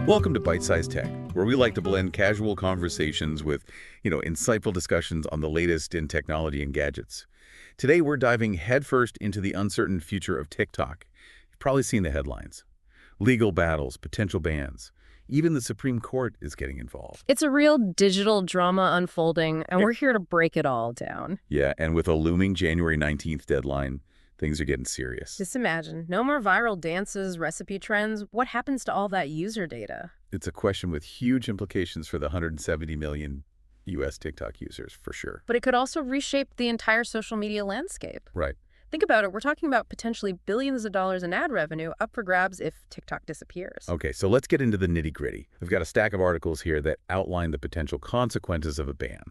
Welcome to Byte-Sized Tech, where we like to blend casual conversations with, insightful discussions on the latest in technology and gadgets. Today, we're diving headfirst into the uncertain future of TikTok. You've probably seen the headlines. Legal battles, potential bans. Even the Supreme Court is getting involved. It's a real digital drama unfolding, and we're here to break it all down. Yeah, and with a looming January 19th deadline, things are getting serious. Just imagine, no more viral dances, recipe trends. What happens to all that user data? It's a question with huge implications for the 170 million U.S. TikTok users, for sure. But it could also reshape the entire social media landscape. Right. Think about it. We're talking about potentially billions of dollars in ad revenue up for grabs if TikTok disappears. Okay, so let's get into the nitty-gritty. We've got a stack of articles here that outline the potential consequences of a ban.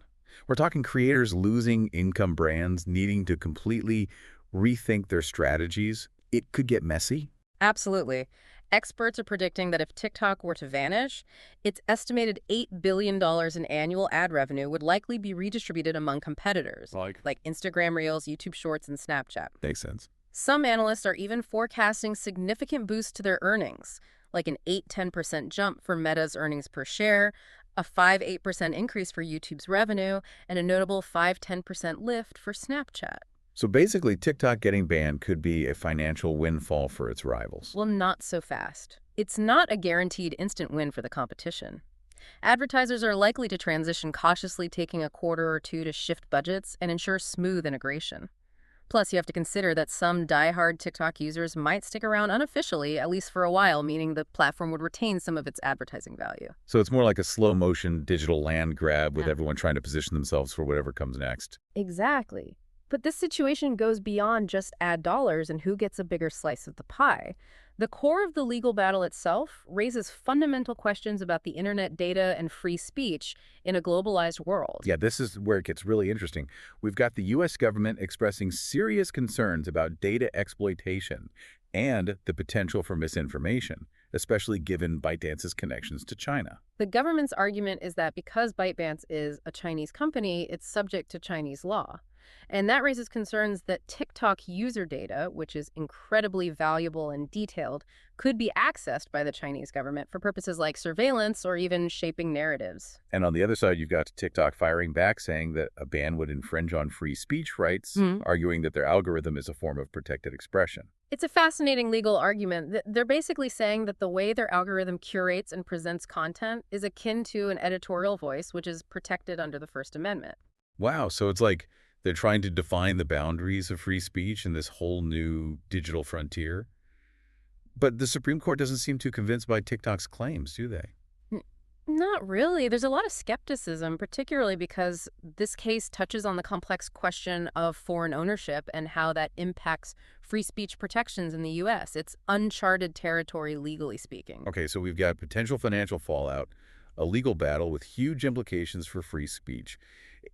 We're talking creators losing income, brands needing to completely rethink their strategies. It could get messy. Absolutely. Experts are predicting that if TikTok were to vanish, its estimated $8 billion in annual ad revenue would likely be redistributed among competitors, like Instagram Reels, YouTube Shorts, and Snapchat. Makes sense. Some analysts are even forecasting significant boosts to their earnings, like an 8–10% jump for Meta's earnings per share, a 5–8% increase for YouTube's revenue, and a notable 5–10% lift for Snapchat. So basically, TikTok getting banned could be a financial windfall for its rivals. Well, not so fast. It's not a guaranteed instant win for the competition. Advertisers are likely to transition cautiously, taking a quarter or two to shift budgets and ensure smooth integration. Plus, you have to consider that some die-hard TikTok users might stick around unofficially, at least for a while, meaning the platform would retain some of its advertising value. So it's more like a slow-motion digital land grab with everyone trying to position themselves for whatever comes next. Exactly. But this situation goes beyond just ad dollars and who gets a bigger slice of the pie. The core of the legal battle itself raises fundamental questions about the internet data and free speech in a globalized world. Yeah, this is where it gets really interesting. We've got the U.S. government expressing serious concerns about data exploitation and the potential for misinformation, especially given ByteDance's connections to China. The government's argument is that because ByteDance is a Chinese company, it's subject to Chinese law. And that raises concerns that TikTok user data, which is incredibly valuable and detailed, could be accessed by the Chinese government for purposes like surveillance or even shaping narratives. And on the other side, you've got TikTok firing back, saying that a ban would infringe on free speech rights, arguing that their algorithm is a form of protected expression. It's a fascinating legal argument. They're basically saying that the way their algorithm curates and presents content is akin to an editorial voice, which is protected under the First Amendment. Wow, so it's like they're trying to define the boundaries of free speech in this whole new digital frontier. But the Supreme Court doesn't seem too convinced by TikTok's claims, do they? Not really. There's a lot of skepticism, particularly because this case touches on the complex question of foreign ownership and how that impacts free speech protections in the U.S. It's uncharted territory, legally speaking. Okay, so we've got potential financial fallout, a legal battle with huge implications for free speech.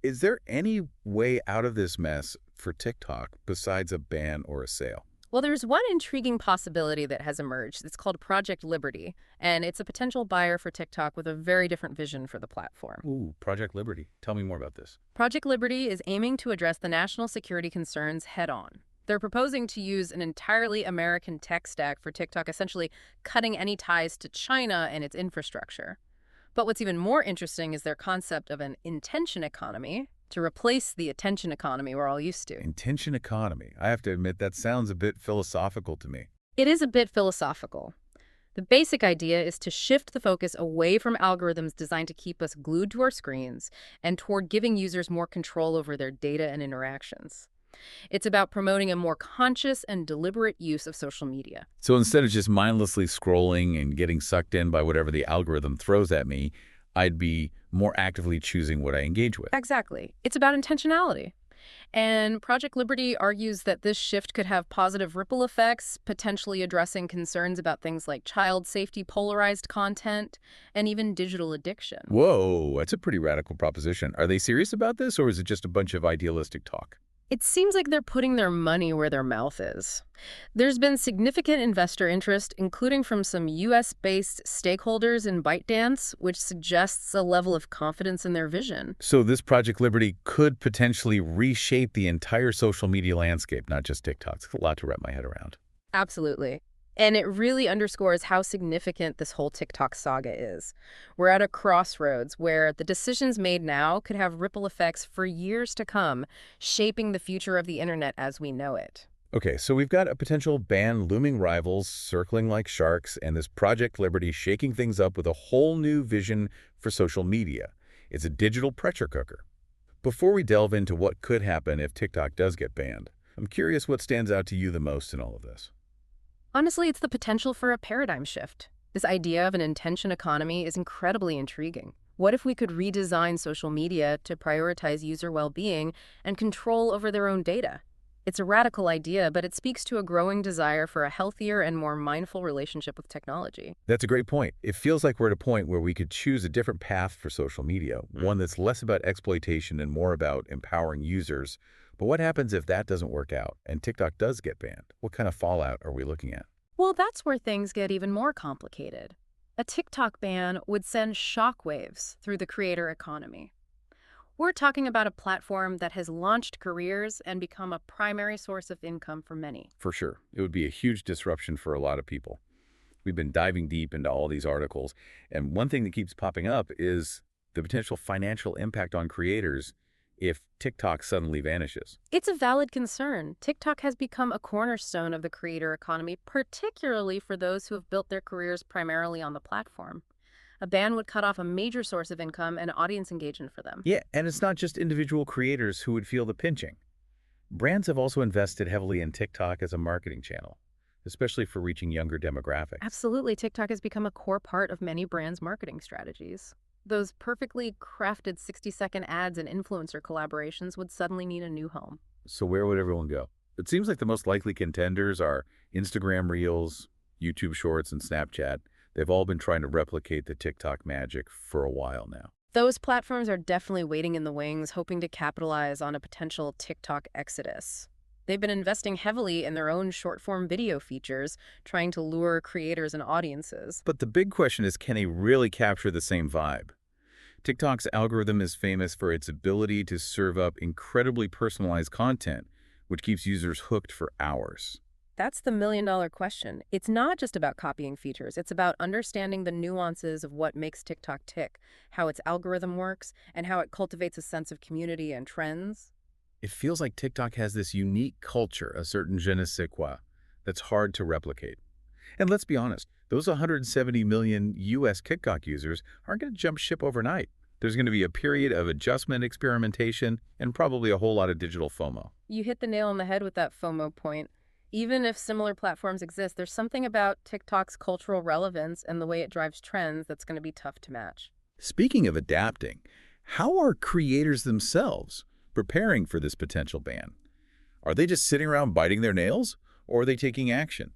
Is there any way out of this mess for TikTok besides a ban or a sale? Well, there's one intriguing possibility that has emerged. It's called Project Liberty, and it's a potential buyer for TikTok with a very different vision for the platform. Ooh, Project Liberty. Tell me more about this. Project Liberty is aiming to address the national security concerns head-on. They're proposing to use an entirely American tech stack for TikTok, essentially cutting any ties to China and its infrastructure. But what's even more interesting is their concept of an intention economy to replace the attention economy we're all used to. Intention economy. I have to admit, that sounds a bit philosophical to me. It is a bit philosophical. The basic idea is to shift the focus away from algorithms designed to keep us glued to our screens and toward giving users more control over their data and interactions. It's about promoting a more conscious and deliberate use of social media. So instead of just mindlessly scrolling and getting sucked in by whatever the algorithm throws at me, I'd be more actively choosing what I engage with. Exactly. It's about intentionality. And Project Liberty argues that this shift could have positive ripple effects, potentially addressing concerns about things like child safety, polarized content, and even digital addiction. Whoa, that's a pretty radical proposition. Are they serious about this, or is it just a bunch of idealistic talk? It seems like they're putting their money where their mouth is. There's been significant investor interest, including from some U.S.-based stakeholders in ByteDance, which suggests a level of confidence in their vision. So this Project Liberty could potentially reshape the entire social media landscape, not just TikTok. It's a lot to wrap my head around. Absolutely. And it really underscores how significant this whole TikTok saga is. We're at a crossroads where the decisions made now could have ripple effects for years to come, shaping the future of the internet as we know it. Okay, so we've got a potential ban looming rivals circling like sharks and this Project Liberty shaking things up with a whole new vision for social media. It's a digital pressure cooker. Before we delve into what could happen if TikTok does get banned, I'm curious what stands out to you the most in all of this. Honestly, it's the potential for a paradigm shift. This idea of an intention economy is incredibly intriguing. What if we could redesign social media to prioritize user well-being and control over their own data? It's a radical idea, but it speaks to a growing desire for a healthier and more mindful relationship with technology. That's a great point. It feels like we're at a point where we could choose a different path for social media, one that's less about exploitation and more about empowering users. But what happens if that doesn't work out and TikTok does get banned? What kind of fallout are we looking at? Well, that's where things get even more complicated. A TikTok ban would send shockwaves through the creator economy. We're talking about a platform that has launched careers and become a primary source of income for many. For sure. It would be a huge disruption for a lot of people. We've been diving deep into all these articles, and one thing that keeps popping up is the potential financial impact on creators if TikTok suddenly vanishes. It's a valid concern. TikTok has become a cornerstone of the creator economy, particularly for those who have built their careers primarily on the platform. A ban would cut off a major source of income and audience engagement for them. Yeah, and it's not just individual creators who would feel the pinching. Brands have also invested heavily in TikTok as a marketing channel, especially for reaching younger demographics. Absolutely, TikTok has become a core part of many brands' marketing strategies. Those perfectly crafted 60-second ads and influencer collaborations would suddenly need a new home. So where would everyone go? It seems like the most likely contenders are Instagram Reels, YouTube Shorts, and Snapchat. They've all been trying to replicate the TikTok magic for a while now. Those platforms are definitely waiting in the wings, hoping to capitalize on a potential TikTok exodus. They've been investing heavily in their own short-form video features, trying to lure creators and audiences. But the big question is, can they really capture the same vibe? TikTok's algorithm is famous for its ability to serve up incredibly personalized content, which keeps users hooked for hours. That's the million-dollar question. It's not just about copying features. It's about understanding the nuances of what makes TikTok tick, how its algorithm works, and how it cultivates a sense of community and trends. It feels like TikTok has this unique culture, a certain je ne sais quoi, that's hard to replicate. And let's be honest, those 170 million U.S. TikTok users aren't going to jump ship overnight. There's going to be a period of adjustment, experimentation, and probably a whole lot of digital FOMO. You hit the nail on the head with that FOMO point. Even if similar platforms exist, there's something about TikTok's cultural relevance and the way it drives trends that's going to be tough to match. Speaking of adapting, how are creators themselves preparing for this potential ban? Are they just sitting around biting their nails, or are they taking action?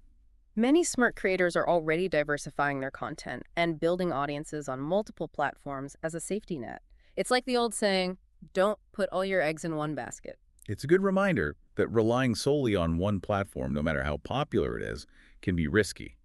Many smart creators are already diversifying their content and building audiences on multiple platforms as a safety net. It's like the old saying, don't put all your eggs in one basket. It's a good reminder that relying solely on one platform, no matter how popular it is, can be risky.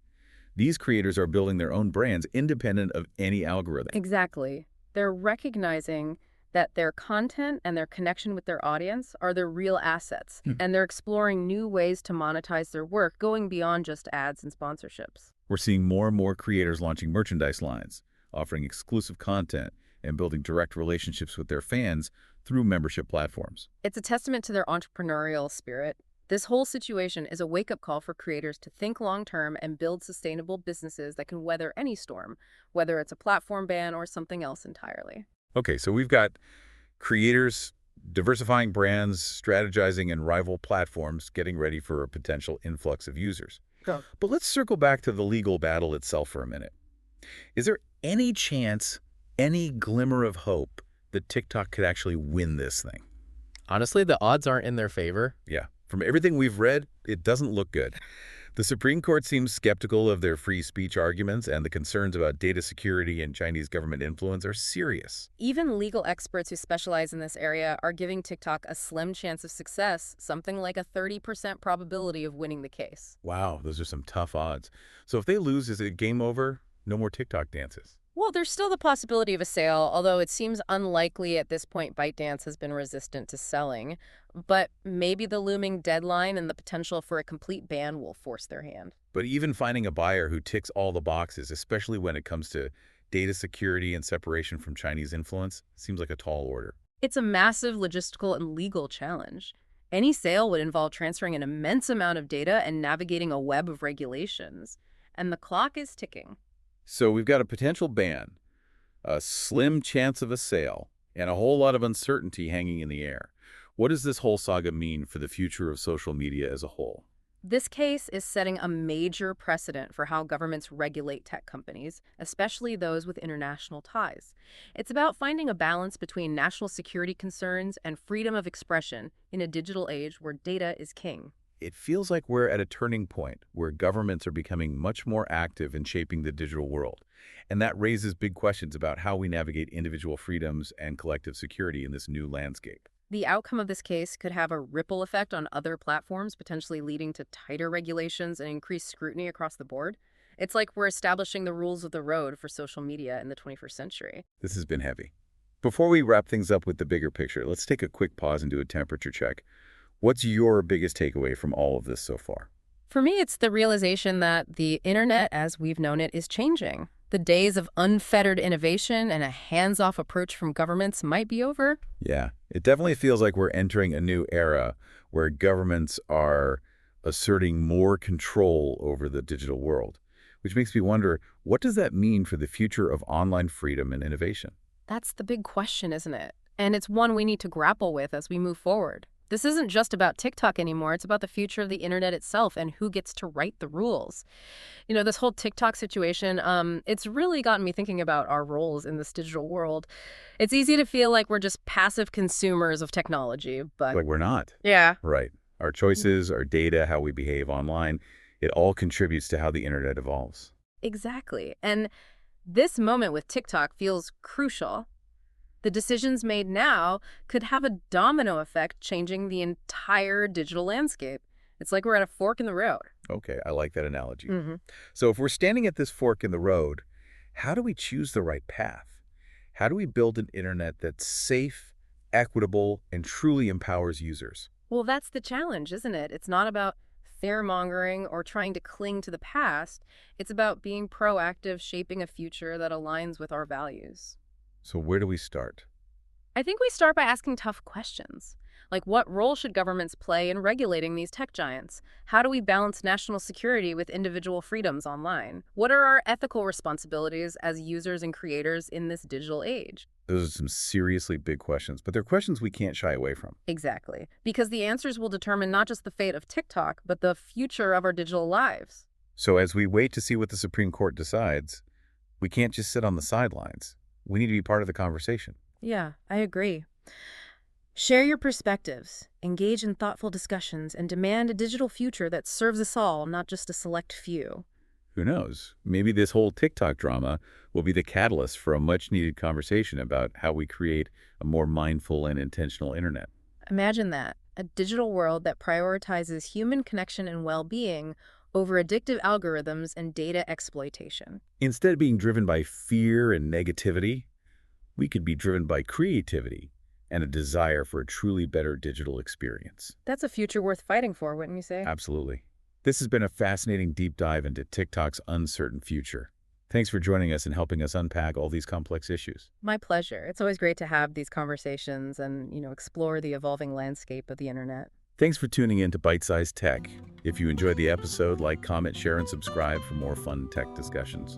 These creators are building their own brands independent of any algorithm. Exactly. They're recognizing that their content and their connection with their audience are their real assets, and they're exploring new ways to monetize their work, going beyond just ads and sponsorships. We're seeing more and more creators launching merchandise lines, offering exclusive content, and building direct relationships with their fans through membership platforms. It's a testament to their entrepreneurial spirit. This whole situation is a wake-up call for creators to think long-term and build sustainable businesses that can weather any storm, whether it's a platform ban or something else entirely. Okay, so we've got creators diversifying brands, strategizing in rival platforms, getting ready for a potential influx of users. Go. But let's circle back to the legal battle itself for a minute. Is there any chance, any glimmer of hope that TikTok could actually win this thing? Honestly, the odds aren't in their favor. Yeah, from everything we've read, it doesn't look good. The Supreme Court seems skeptical of their free speech arguments, and the concerns about data security and Chinese government influence are serious. Even legal experts who specialize in this area are giving TikTok a slim chance of success, something like a 30% probability of winning the case. Wow, those are some tough odds. So if they lose, is it game over? No more TikTok dances? Well, there's still the possibility of a sale, although it seems unlikely at this point ByteDance has been resistant to selling. But maybe the looming deadline and the potential for a complete ban will force their hand. But even finding a buyer who ticks all the boxes, especially when it comes to data security and separation from Chinese influence, seems like a tall order. It's a massive logistical and legal challenge. Any sale would involve transferring an immense amount of data and navigating a web of regulations. And the clock is ticking. So we've got a potential ban, a slim chance of a sale, and a whole lot of uncertainty hanging in the air. What does this whole saga mean for the future of social media as a whole? This case is setting a major precedent for how governments regulate tech companies, especially those with international ties. It's about finding a balance between national security concerns and freedom of expression in a digital age where data is king. It feels like we're at a turning point where governments are becoming much more active in shaping the digital world. And that raises big questions about how we navigate individual freedoms and collective security in this new landscape. The outcome of this case could have a ripple effect on other platforms, potentially leading to tighter regulations and increased scrutiny across the board. It's like we're establishing the rules of the road for social media in the 21st century. This has been heavy. Before we wrap things up with the bigger picture, let's take a quick pause and do a temperature check. What's your biggest takeaway from all of this so far? For me, it's the realization that the internet, as we've known it, is changing. The days of unfettered innovation and a hands-off approach from governments might be over. Yeah, it definitely feels like we're entering a new era where governments are asserting more control over the digital world, which makes me wonder, what does that mean for the future of online freedom and innovation? That's the big question, isn't it? And it's one we need to grapple with as we move forward. This isn't just about TikTok anymore. It's about the future of the internet itself and who gets to write the rules. This whole TikTok situation, it's really gotten me thinking about our roles in this digital world. It's easy to feel like we're just passive consumers of technology, but Like we're not. yeah, Right. Our choices, our data, how we behave online, it all contributes to how the internet evolves. exactly. And this moment with TikTok feels crucial. The decisions made now could have a domino effect, changing the entire digital landscape. It's like we're at a fork in the road. Okay, I like that analogy. Mm-hmm. So if we're standing at this fork in the road, how do we choose the right path? How do we build an internet that's safe, equitable, and truly empowers users? Well, that's the challenge, isn't it? It's not about fear-mongering or trying to cling to the past. It's about being proactive, shaping a future that aligns with our values. So where do we start? I think we start by asking tough questions. Like, what role should governments play in regulating these tech giants? How do we balance national security with individual freedoms online? What are our ethical responsibilities as users and creators in this digital age? Those are some seriously big questions, but they're questions we can't shy away from. Exactly. Because the answers will determine not just the fate of TikTok, but the future of our digital lives. So as we wait to see what the Supreme Court decides, we can't just sit on the sidelines. We need to be part of the conversation. Yeah, I agree. Share your perspectives, engage in thoughtful discussions, and demand a digital future that serves us all, not just a select few. Who knows? Maybe this whole TikTok drama will be the catalyst for a much-needed conversation about how we create a more mindful and intentional internet. Imagine that, a digital world that prioritizes human connection and well-being over addictive algorithms and data exploitation. Instead of being driven by fear and negativity, we could be driven by creativity and a desire for a truly better digital experience. That's a future worth fighting for, wouldn't you say? Absolutely. This has been a fascinating deep dive into TikTok's uncertain future. Thanks for joining us and helping us unpack all these complex issues. My pleasure. It's always great to have these conversations and, explore the evolving landscape of the internet. Thanks for tuning in to Byte-Sized Tech. If you enjoyed the episode, like, comment, share, and subscribe for more fun tech discussions.